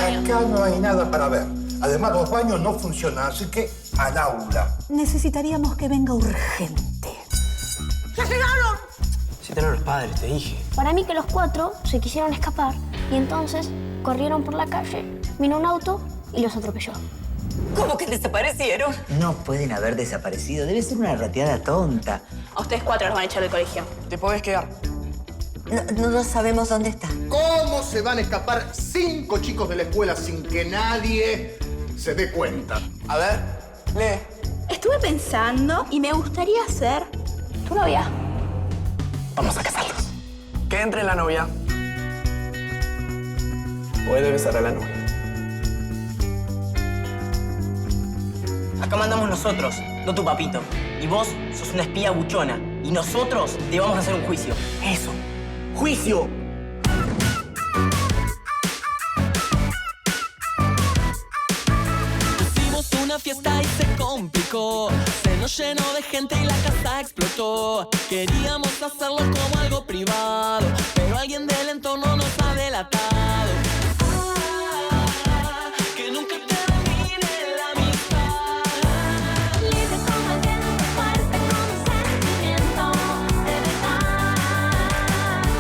baño. Acá no hay nada para ver. Además, los baños no funcionan, así que al aula. Necesitaríamos que venga urgente. ¡Ya llegaron! Citaron a los padres, te dije. Para mí que los cuatro se quisieron escapar y entonces corrieron por la calle, vino un auto y los atropelló. ¿Cómo que desaparecieron? No pueden haber desaparecido. Debe ser una rateada tonta. A ustedes cuatro los van a echar del colegio. Te podés quedar. No sabemos dónde está. ¿Cómo se van a escapar 5 chicos de la escuela sin que nadie se dé cuenta? A ver, lee. Estuve pensando y me gustaría ser Tu novia. Vamos a casarlos. Que entre la novia. Puede besar a la novia. Acá mandamos nosotros, no tu papito. Y vos sos una espía buchona. Y nosotros te vamos a hacer un juicio. ¡Eso! ¡Juicio! Hicimos una fiesta y se complicó. Se nos llenó de gente y la casa explotó. Queríamos hacerlo como algo privado, pero alguien del entorno nos ha delatado. Que nunca termine la amistad. Libre como el viento, fuerte como un sentimiento de verdad.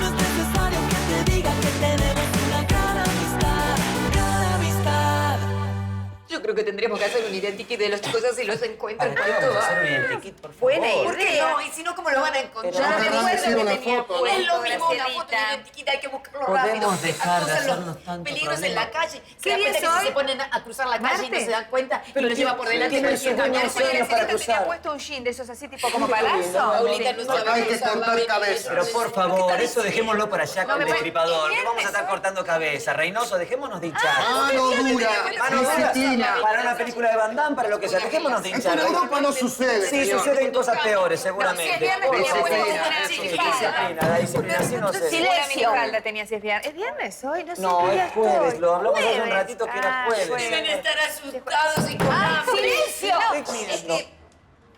No es necesario que te diga que tenemos una gran amistad, gran amistad. Yo creo que tendríamos que hacer un identikit de los chicos así los encuentran ¿Para qué cuando vamos a hacer un van. identikit, por favor? Buena idea. ¿Por qué no? Y si no, ¿cómo lo van a encontrar? Pero no Recuerda querrán decir que una tenía foto. puesto, Es lo mismo una Gracielita. foto de identikit, hay que buscarlo Podemos rápido. dejar de Acusan los hacernos tanto peligros en problema. la calle. ¿Qué Se dan día cuenta es que si hoy? se ponen a cruzar la calle y no ¿Martes? se dan cuenta y Pero los lleva por delante tiene cualquier sus camión. buenos sueños para cruzar. puesto un jean de esos así tipo como palazzo? Paulita no sabe Acá hay que cruzar la cortar avenida. cabezas. Pero por favor, eso dejémoslo para allá con el me- destripador. ¿y Que vamos a estar viernes? cortando cabeza. Reynoso, dejémonos de hinchar. Mano dura, Mano dura, disciplina. para una película de Van Damme, para lo que sea. Dejémonos de Esto en hinchar. Europa no sucede, Sí, señor. suceden cosas peores, seguramente. No, si es viernes, Por tenía favor. puesto Sí, una disciplina, la disciplina, así no se... Silencio. Falda tenía si es viernes. ¿Es viernes hoy? No sé No, qué día es jueves, estoy. lo hablamos hace un Jueves. ratito que era jueves. Deben estar asustados y con ¡Ay, hambre. silencio! No.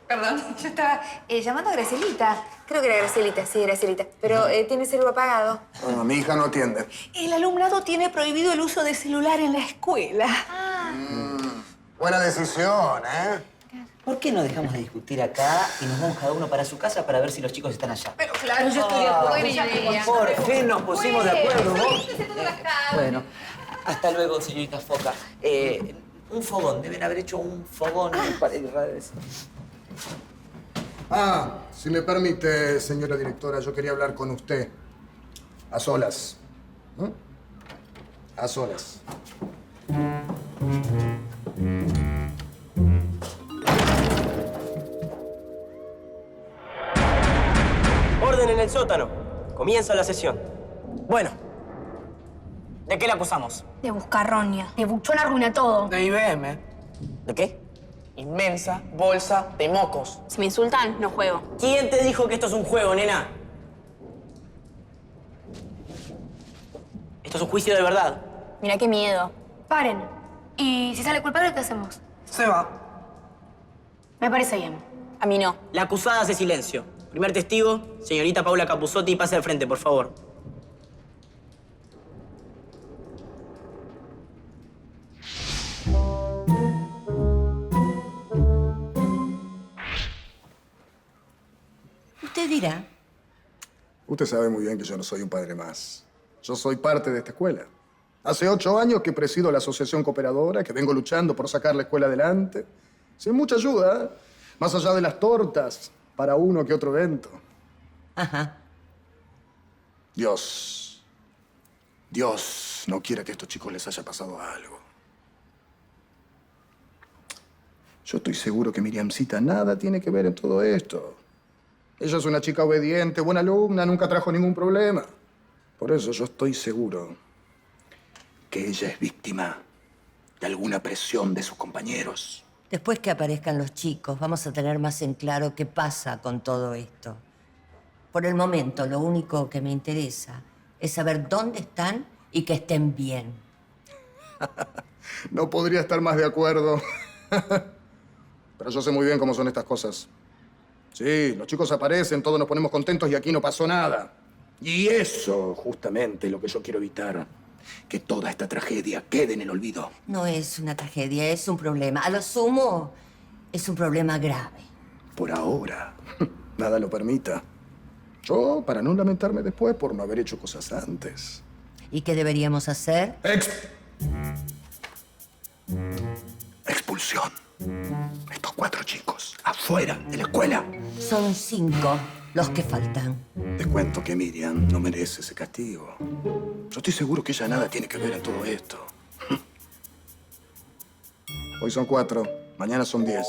Perdón, yo estaba llamando a Gracielita. Creo que era Gracielita, sí, Gracielita. Pero tiene el celular apagado. Bueno, mi hija no atiende. El alumnado tiene prohibido el uso de celular en la escuela. Buena decisión, ¿eh? ¿Por qué no dejamos de discutir acá y nos vamos cada uno para su casa para ver si los chicos están allá? Pero claro, yo estoy de acuerdo. buena idea. Por fin nos pusimos de acuerdo, ¿no? Bueno, hasta luego, señorita Foca. Un fogón, deben haber hecho un fogón. Si me permite, señora directora, yo quería hablar con usted. A solas. ¿No? A solas. Orden en el sótano. Comienza la sesión. Bueno, ¿de qué le acusamos? De buscarroña, de buchón arruina todo. De IBM. ¿De qué? Inmensa bolsa de mocos. Si me insultan, no juego. ¿Quién te dijo que esto es un juego, nena? Esto es un juicio de verdad. Mira qué miedo. Paren. ¿Y si sale culpable, qué hacemos? Se va. Me parece bien. A mí no. La acusada hace silencio. Primer testigo, señorita Paula Capuzzotti, pase al frente, por favor. Usted dirá. Usted sabe muy bien que yo no soy un padre más. Yo soy parte de esta escuela. Hace 8 años que presido la asociación cooperadora, que vengo luchando por sacar la escuela adelante. Sin mucha ayuda, ¿eh? Más allá de las tortas, para uno que otro evento. Ajá. Dios no quiera que a estos chicos les haya pasado algo. Yo estoy seguro que Miriamcita nada tiene que ver en todo esto. Ella es una chica obediente, buena alumna, nunca trajo ningún problema. Por eso yo estoy seguro que ella es víctima de alguna presión de sus compañeros. Después que aparezcan los chicos, vamos a tener más en claro qué pasa con todo esto. Por el momento, lo único que me interesa es saber dónde están y que estén bien. No podría estar más de acuerdo. Pero yo sé muy bien cómo son estas cosas. Sí, los chicos aparecen, todos nos ponemos contentos y aquí no pasó nada. Y eso, justamente, lo que yo quiero evitar. que toda esta tragedia quede en el olvido. No es una tragedia, es un problema. A lo sumo, es un problema grave. Por ahora, nada lo permita. Yo, para no lamentarme después por no haber hecho cosas antes. ¿Y qué deberíamos hacer? Expulsión. Estos 4 chicos, afuera de la escuela. Son 5 los que faltan. Te cuento que Miriam no merece ese castigo. Yo estoy seguro que ella nada tiene que ver en todo esto. Hoy son 4, mañana son 10.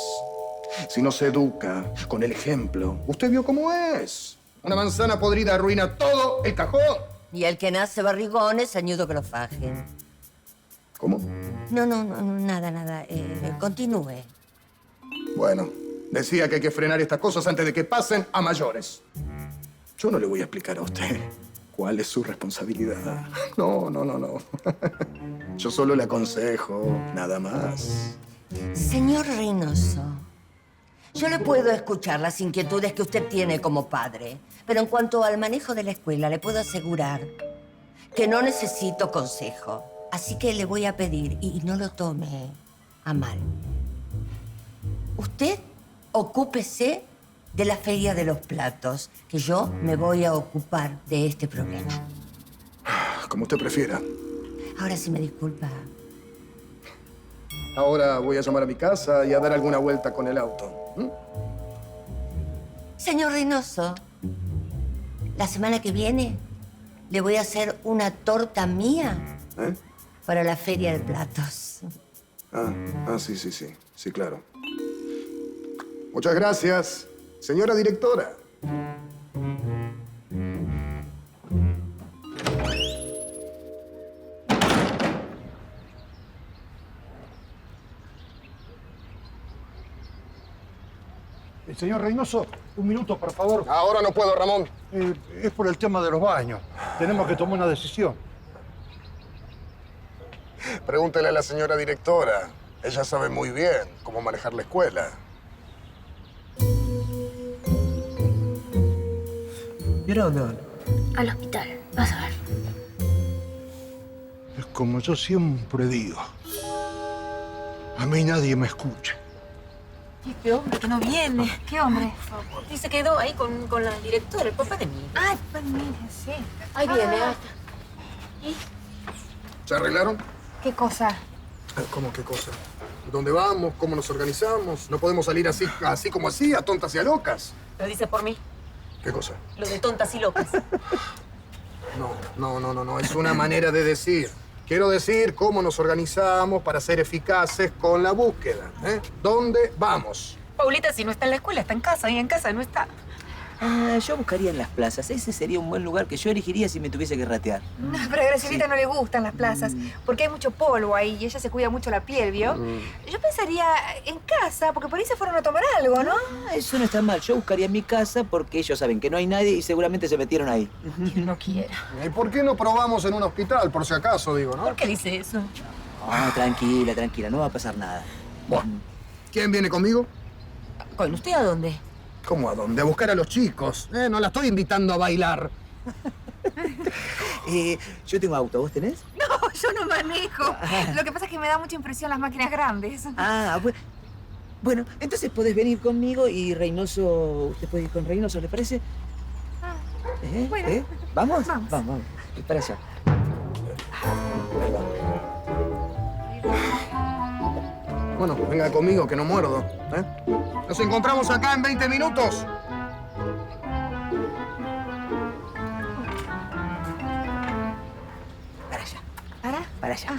Si no se educa con el ejemplo, usted vio cómo es. Una manzana podrida arruina todo el cajón. Y el que nace barrigón es añudo que lo fajen. ¿Cómo? No, nada. Continúe. Bueno, decía que hay que frenar estas cosas antes de que pasen a mayores. Yo no le voy a explicar a usted cuál es su responsabilidad. No. Yo solo le aconsejo, nada más. Señor Reynoso, yo le puedo escuchar las inquietudes que usted tiene como padre, pero en cuanto al manejo de la escuela, le puedo asegurar que no necesito consejo. Así que le voy a pedir, y no lo tome a mal, usted ocúpese de la feria de los platos, que yo me voy a ocupar de este problema. Como usted prefiera. Ahora sí me disculpa. Ahora voy a llamar a mi casa y a dar alguna vuelta con el auto. Señor Reynoso, la semana que viene le voy a hacer una torta mía para la feria de platos. Sí, claro. Muchas gracias, señora directora. Señor Reynoso, un minuto, por favor. Ahora no puedo, Ramón. Es por el tema de los baños. Tenemos que tomar una decisión. Pregúntele a la señora directora. Ella sabe muy bien cómo manejar la escuela. ¿Y ahora dónde van? Al hospital, vas a ver. Es como yo siempre digo. A mí nadie me escucha. ¿Y este hombre que no viene? ¿Qué hombre? Y se quedó ahí con la directora, el papá de mí. Ay, pues mire, sí. Ahí viene. ¿Se arreglaron? ¿Qué cosa? ¿Cómo qué cosa? ¿Dónde vamos? ¿Cómo nos organizamos? No podemos salir así como así, a tontas y a locas. Lo dice por mí. ¿Qué cosa? Lo de tontas y locas. No. Es una manera de decir. Quiero decir cómo nos organizamos para ser eficaces con la búsqueda. ¿Dónde vamos? Paulita, si no está en la escuela, está en casa. Y en casa no está. Yo buscaría en las plazas. Ese sería un buen lugar que yo elegiría si me tuviese que ratear. No, pero a Gracielita no le gustan las plazas, porque hay mucho polvo ahí y ella se cuida mucho la piel, ¿vio? Yo pensaría en casa, porque por ahí se fueron a tomar algo, ¿no? Eso no está mal. Yo buscaría en mi casa porque ellos saben que no hay nadie y seguramente se metieron ahí. Dios no quiera. ¿Y por qué no probamos en un hospital, por si acaso, digo, no? ¿Por qué dice eso? No, tranquila. No va a pasar nada. Bueno, ¿quién viene conmigo? ¿Con usted a dónde? ¿Cómo a dónde? A buscar a los chicos. No la estoy invitando a bailar. Yo tengo auto. ¿Vos tenés? No, yo no manejo. Lo que pasa es que me da mucha impresión las máquinas grandes. Bueno, entonces podés venir conmigo y Reynoso... ¿Usted puede ir con Reynoso, le parece? Bueno. ¿Vamos? Vamos. Vamos. Para allá. Bueno, venga conmigo, que no muerdo. Nos encontramos acá en 20 minutos. Para allá. ¿Para? Para allá.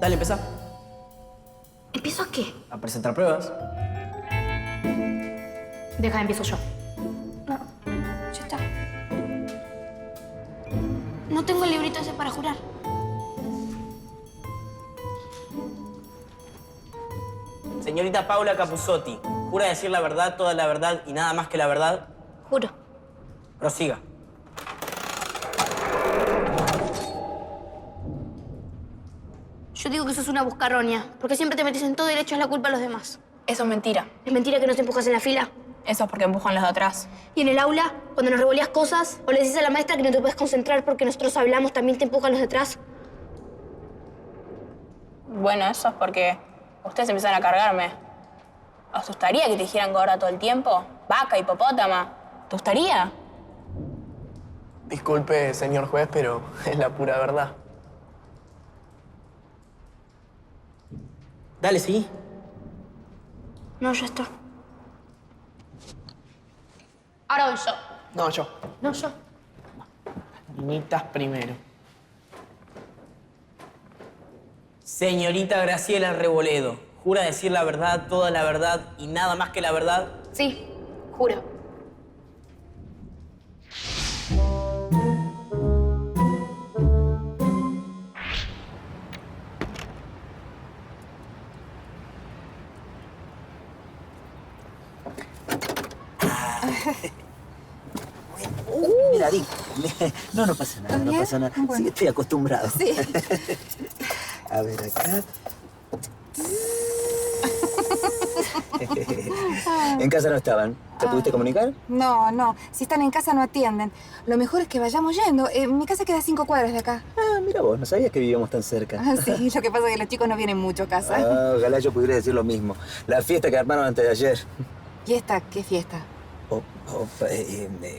Dale, empezá. ¿Empiezo a qué? A presentar pruebas. Deja, empiezo yo. No, ya está. No tengo el librito ese para jurar. Señorita Paula Capuzzotti, ¿Jura decir la verdad, toda la verdad y nada más que la verdad? Juro. Prosiga. Yo digo que sos una buscarronia, porque siempre te metes en todo y le echas la culpa a los demás. Eso es mentira. ¿Es mentira que no te empujas en la fila? Eso es porque empujan los de atrás. ¿Y en el aula, cuando nos revolías cosas, o le decís a la maestra que no te puedes concentrar porque nosotros hablamos, también te empujan los de atrás? Bueno, eso es porque ustedes empiezan a cargarme. ¿Os gustaría que te dijeran gorda todo el tiempo? Vaca, hipopótama. ¿Te gustaría? Disculpe, señor juez, pero es la pura verdad. Dale, sí. No, ya está. Ahora voy yo. No, yo. No, yo. Niñitas primero. Señorita Graciela Reboledo, ¿jura decir la verdad, toda la verdad y nada más que la verdad? Sí, juro. Mira, Dick. No pasa nada, no pasa nada. Sí, estoy acostumbrado. Sí. A ver, acá. En casa no estaban. ¿Te pudiste comunicar? No. Si están en casa no atienden. Lo mejor es que vayamos yendo. Mi casa queda a 5 cuadras de acá. Ah, mira vos, no sabías que vivíamos tan cerca. Sí, lo que pasa es que los chicos no vienen mucho a casa. Ojalá yo pudiera decir lo mismo. La fiesta que armaron antes de ayer. ¿Y esta qué fiesta?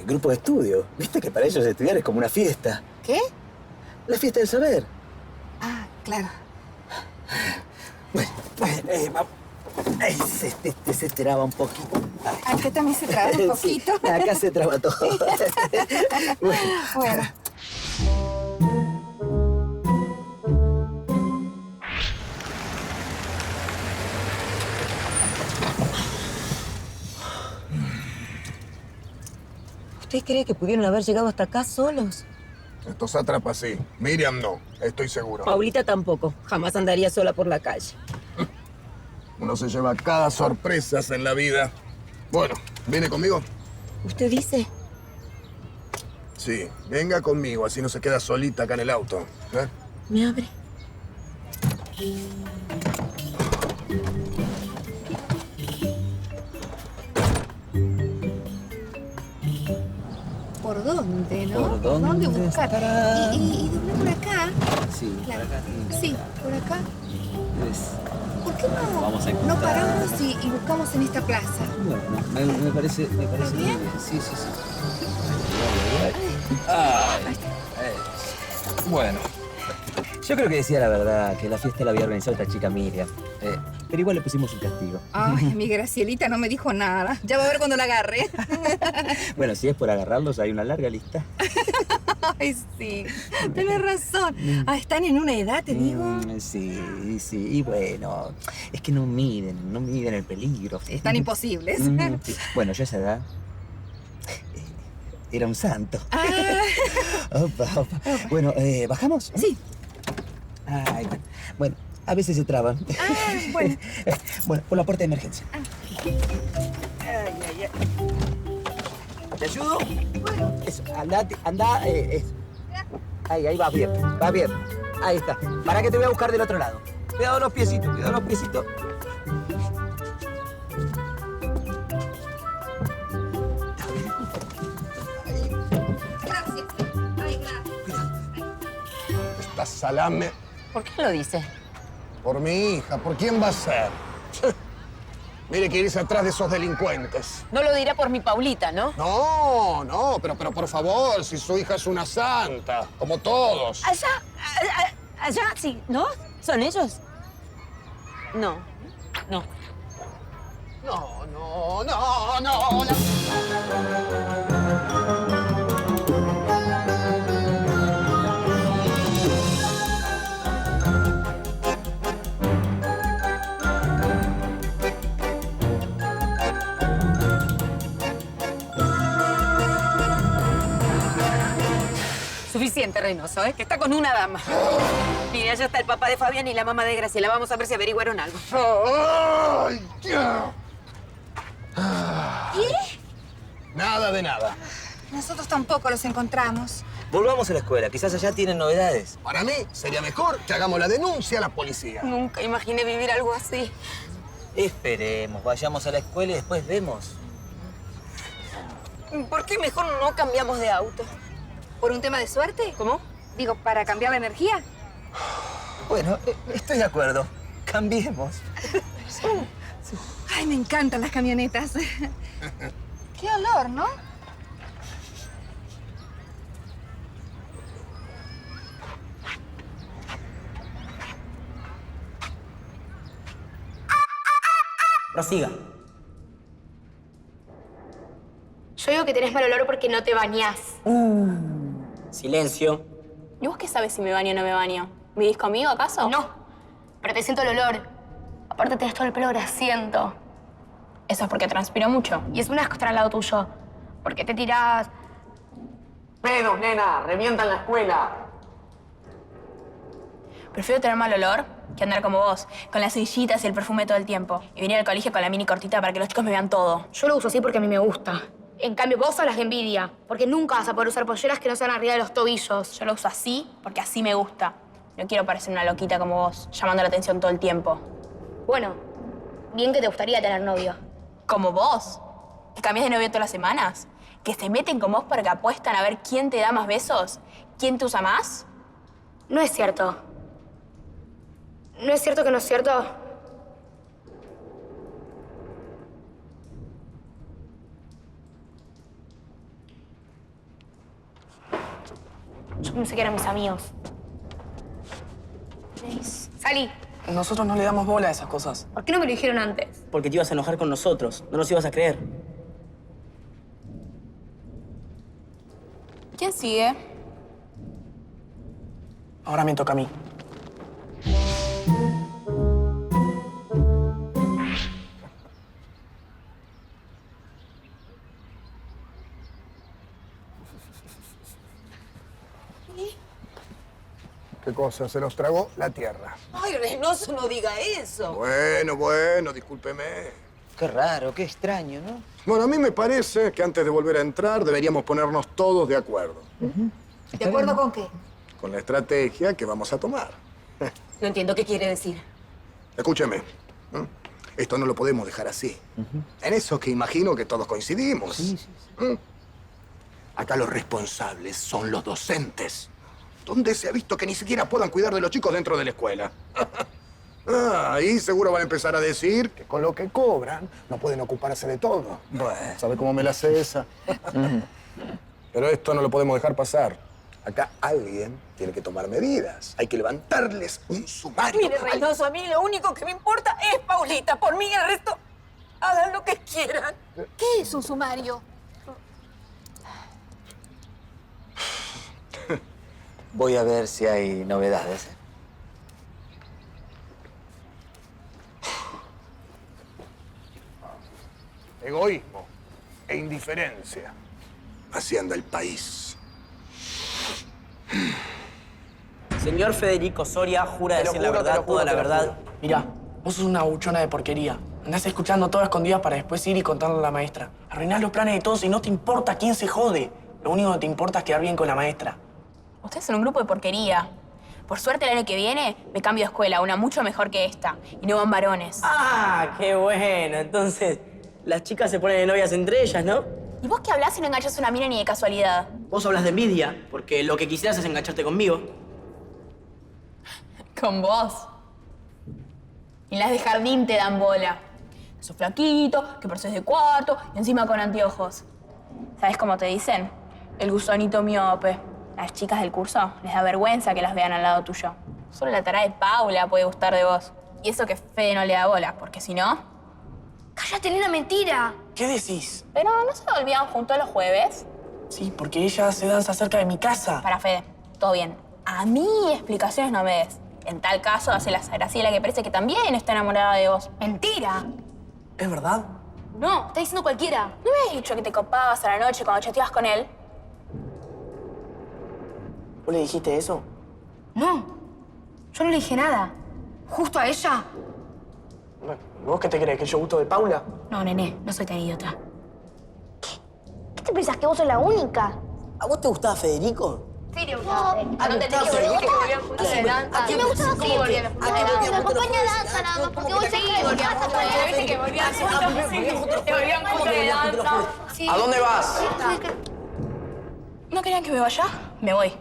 Grupo de estudio. Viste que para ellos estudiar es como una fiesta. ¿Qué? La fiesta del saber. Ah, claro. Bueno, se traba un poquito. Acá también se traba un poquito. Sí, acá se traba todo. Bueno. ¿Usted cree que pudieron haber llegado hasta acá solos? Estos sátrapas sí. Miriam no, estoy seguro. Paulita tampoco. Jamás andaría sola por la calle. Uno se lleva cada sorpresa en la vida. Bueno, ¿viene conmigo? ¿Usted dice? Sí, venga conmigo, así no se queda solita acá en el auto. ¿Eh? ¿Me abre? ¿Por dónde, no? ¿Por dónde buscar? estará? ¿Y dónde por acá? Sí, Claro. por acá. Sí, por acá. Es- ¿Por qué Vamos a no encontrar. paramos y buscamos en esta plaza? Bueno, me parece muy bien? bien. Sí. Ay. Bueno. Yo creo que decía la verdad, que la fiesta la había organizado esta chica Miriam. Pero igual le pusimos un castigo. Ay, mi Gracielita no me dijo nada. Ya va a ver cuando la agarre. Bueno, si es por agarrarlos, hay una larga lista. Ay, sí. Tenés razón. Ah, están en una edad, te digo. Sí. Y bueno, es que no miden el peligro. Están imposibles. Sí. Bueno, yo a esa edad era un santo. Ah. Opa. Bueno, ¿bajamos? Sí. Ay, bueno, a veces se traban. Ah, bueno. Bueno, por la puerta de emergencia. Ay. ¿Te ayudo? Bueno. Eso, anda, eso. Ahí va bien. Ahí está. Para que te voy a buscar del otro lado. Cuidado los piecitos. Gracias. Ay, gracias. Esta salame ¿Por qué lo dice? por mi hija. ¿Por quién va a ser? Mire que irse atrás de esos delincuentes. No lo dirá por mi Paulita, ¿no? No, pero por favor, si su hija es una santa, como todos. Allá, sí, ¿no? ¿Son ellos? No. No. Suficiente, Reynoso, ¿eh? Que está con una dama. Mira, allá está el papá de Fabián y la mamá de Graciela. Vamos a ver si averiguaron algo. ¡Ay, ya! Nada de nada. Nosotros tampoco los encontramos. Volvamos a la escuela, quizás allá tienen novedades. Para mí, sería mejor que hagamos la denuncia a la policía. Nunca imaginé vivir algo así. Esperemos, vayamos a la escuela y después vemos. ¿Por qué mejor no cambiamos de auto? ¿Por un tema de suerte? ¿Cómo? Digo, ¿para cambiar la energía? Bueno, estoy de acuerdo. Cambiemos. Ay, me encantan las camionetas. Qué olor, ¿no? Prosiga. Yo digo que tenés mal olor porque no te bañás. Silencio. ¿Y vos qué sabes si me baño o no me baño? ¿Vivís conmigo acaso? No, pero te siento el olor. Aparte tenés todo el pelo grasiento. Eso es porque transpiro mucho. Y es un asco estar al lado tuyo. Porque te tirás... Pedos, nena, revientan la escuela. Prefiero tener mal olor que andar como vos, con las cerillitas y el perfume todo el tiempo. Y venir al colegio con la mini cortita para que los chicos me vean todo. Yo lo uso así porque a mí me gusta. En cambio, vos hablas de envidia. Porque nunca vas a poder usar polleras que no sean arriba de los tobillos. Yo lo uso así porque así me gusta. No quiero parecer una loquita como vos, llamando la atención todo el tiempo. Bueno, bien que te gustaría tener novio. ¿Como vos? ¿Que cambias de novio todas las semanas? ¿Que se meten con vos para que apuestan a ver quién te da más besos? ¿Quién te usa más? No es cierto. ¿No es cierto que no es cierto? Yo pensé que eran mis amigos. Salí. Nosotros no le damos bola a esas cosas. ¿Por qué no me lo dijeron antes? Porque te ibas a enojar con nosotros. No nos ibas a creer. ¿Quién sigue? Ahora me toca a mí. ¿Qué cosa? Se los tragó la tierra. Ay, Reynoso, no diga eso. Bueno, discúlpeme. Qué raro, qué extraño, ¿no? Bueno, a mí me parece que antes de volver a entrar deberíamos ponernos todos de acuerdo. ¿De acuerdo con qué? Con la estrategia que vamos a tomar. No entiendo qué quiere decir. Escúcheme. Esto no lo podemos dejar así. En eso que imagino que todos coincidimos. Sí. Acá los responsables son los docentes. ¿Dónde se ha visto que ni siquiera puedan cuidar de los chicos dentro de la escuela? Ahí seguro van a empezar a decir que con lo que cobran no pueden ocuparse de todo. Bueno. ¿Sabe cómo me la sé esa? Pero esto no lo podemos dejar pasar. Acá alguien tiene que tomar medidas. Hay que levantarles un sumario. Mire, Reynoso, a mí lo único que me importa es Paulita. Por mí, el resto, hagan lo que quieran. ¿Qué es un sumario? Voy a ver si hay novedades. Egoísmo e indiferencia. Así anda el país. Señor Federico Soria jura decir la verdad, toda la verdad. Mirá, vos sos una buchona de porquería. Andás escuchando todo escondidas para después ir y contarle a la maestra. Arruinás los planes de todos y no te importa quién se jode. Lo único que te importa es quedar bien con la maestra. Ustedes son un grupo de porquería. Por suerte, el año que viene me cambio de escuela, una mucho mejor que esta. Y no van varones. ¡Ah, qué bueno! Entonces, las chicas se ponen de novias entre ellas, ¿no? ¿Y vos qué hablás si no enganchás a una mina ni de casualidad? Vos hablas de envidia, porque lo que quisieras es engancharte conmigo. Con vos. Y las de jardín te dan bola. Que sos flaquito, que pareces de cuarto y encima con anteojos. ¿Sabés cómo te dicen? El gusanito miope. A las chicas del curso les da vergüenza que las vean al lado tuyo. Solo la tarada de Paula puede gustar de vos. Y eso que Fede no le da bola, porque si no... ¡Cállate, nena, mentira! ¿Qué decís? Pero ¿no se volvían juntos los jueves? Sí, porque ella hace danza cerca de mi casa. Para Fede, todo bien. A mí explicaciones no me des. En tal caso, hace la Graciela que parece que también está enamorada de vos. ¡Mentira! ¿Es verdad? No, está diciendo cualquiera. ¿No me habías dicho que te copabas a la noche cuando chateabas con él? ¿Vos le dijiste eso? No, yo no le dije nada. ¿Justo a ella? Bueno, ¿vos qué te crees? ¿Que yo gusto de Paula? No, nene, no soy tan idiota. te pensás que vos sos la única? ¿A vos te gustaba Federico? Sí, le gustaba. No te gustaba que Federico. volvían juntos de danza. Sí, me gustaba Sí, volvían juntos de danza. Me acompaña a danza nada más, porque vos sabés que volvían danza juntos de danza. ¿Viste que volvían juntos? Sí, volvían juntos de danza. Sí. ¿A dónde vas? ¿No querían que me vaya? Me voy.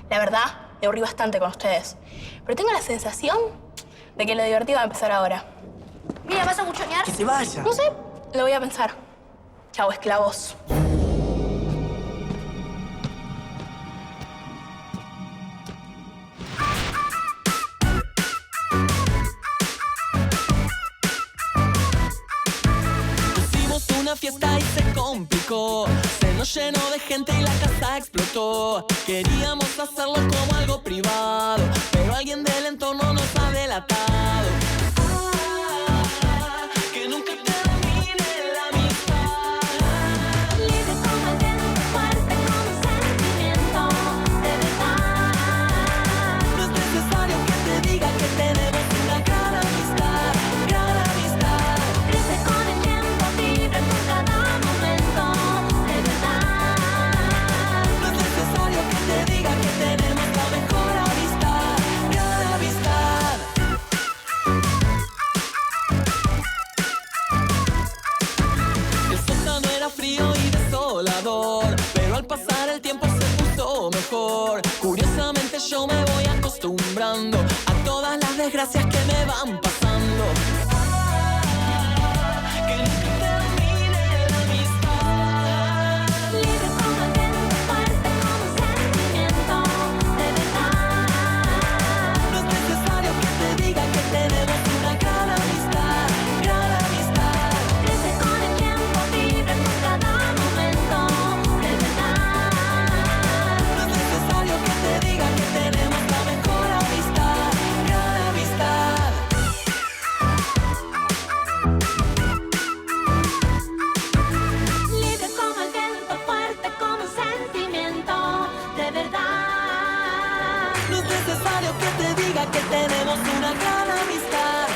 La verdad, me aburrí bastante con ustedes. Pero tengo la sensación de que lo divertido va a empezar ahora. Mira, ¿vas a buchonear? Que se vaya. No sé, lo voy a pensar. Chao, esclavos. Hicimos una fiesta y se complicó. Se nos llenó de gente y la casa explotó. Queríamos hacerlo como algo privado, pero alguien del entorno nos ha delatado. Que nunca termine la amistad. Libre como el viento, fuerte como un sentimiento de verdad. No es necesario que te diga que tenemos una gran amistad, gran amistad. Crece con el tiempo, vibra con cada momento de verdad. No es necesario que te diga que tenemos la mejor amistad, gran amistad. El sótano era frío y desolador, pero al pasar el tiempo se puso mejor. Curiosamente yo me voy acostumbrando a todas las desgracias que me van pasando. Que nunca termine la amistad. Libre como el viento, fuerte como un sentimiento de verdad. No es necesario que te diga que tenemos una gran amistad, gran amistad. Crece con el tiempo, vibra con cada momento de verdad. No es necesario que te diga que tenemos la mejor amistad, gran amistad. Libre como el viento, fuerte como un sentimiento de verdad. No es necesario que te diga que tenemos una gran amistad,